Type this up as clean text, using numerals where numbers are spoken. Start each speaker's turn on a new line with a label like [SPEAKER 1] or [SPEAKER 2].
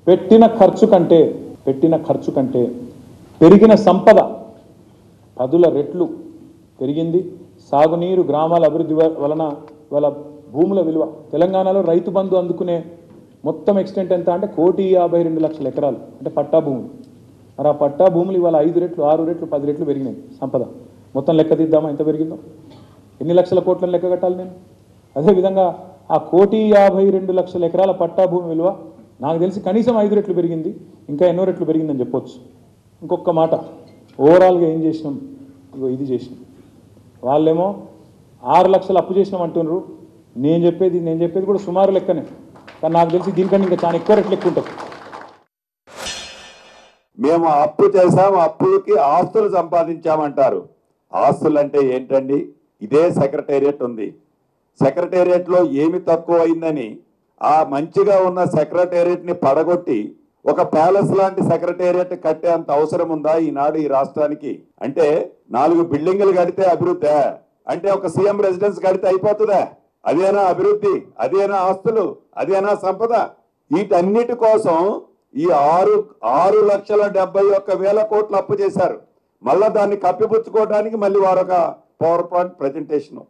[SPEAKER 1] పెట్టిన ఖర్చు కంటే పెరిగిన సంపద 10 రెట్లు పెరిగింది. సాగునీరు, గ్రామాల అభివృద్ధి వలన వాళ్ళ భూముల విలువ, తెలంగాణలో రైతు బంధు అందుకునే మొత్తం ఎక్స్టెంట్ ఎంత అంటే 1,52,00,000 ఎకరాలు అంటే పట్టా భూములు. మరి ఆ పట్టా భూములు ఇవాళ 5 రెట్లు, 6 రెట్లు, 10 రెట్లు పెరిగినాయి సంపద. మొత్తం లెక్క తీద్దామా ఎంత పెరిగిందో? ఎన్ని లక్షల కోట్లను లెక్క కట్టాలి నేను? అదేవిధంగా ఆ 1,52,00,000 ఎకరాల పట్టా భూమి విలువ నాకు తెలిసి కనీసం 5 రెట్లు పెరిగింది, ఇంకా ఎన్నో రెట్లు పెరిగిందని చెప్పొచ్చు. ఇంకొక మాట, ఓవరాల్గా ఏం చేసినాం? ఇగో ఇది చేసినాం. వాళ్ళేమో 6 లక్షలు అప్పు చేసినాం అంటున్నారు. నేను చెప్పేది కూడా సుమారు లెక్కనే, కానీ నాకు తెలిసి దీనికన్నా ఇంకా చాలా ఎక్కువ రెట్లు ఎక్కువ ఉంటుంది.
[SPEAKER 2] మేము అప్పు చేసాం, అప్పులకి ఆస్తులు సంపాదించామంటారు. ఆస్తులు అంటే ఏంటండి? ఇదే సెక్రటేరియట్ ఉంది. సెక్రటేరియట్లో ఏమి తక్కువ అయిందని ఆ మంచిగా ఉన్న సెక్రటేరియట్ ని పడగొట్టి ఒక ప్యాలెస్ లాంటి సెక్రటేరియట్ కట్టే అంత అవసరం ఉందా ఈనాడు ఈ రాష్ట్రానికి? అంటే 4 బిల్డింగులు కడితే అభివృద్ధి, అంటే ఒక సీఎం రెసిడెన్స్ కడితే అయిపోతుందా? అదేనా అభివృద్ధి? అదేనా ఆస్తులు? అదేనా సంపద? వీటన్నిటి కోసం ఈ 6,71,000 కోట్లు అప్పు చేశారు. మళ్ళా దాన్ని కప్పిపుచ్చుకోవడానికి మళ్ళీ వారొక పవర్ పాయింట్ ప్రజెంటేషన్.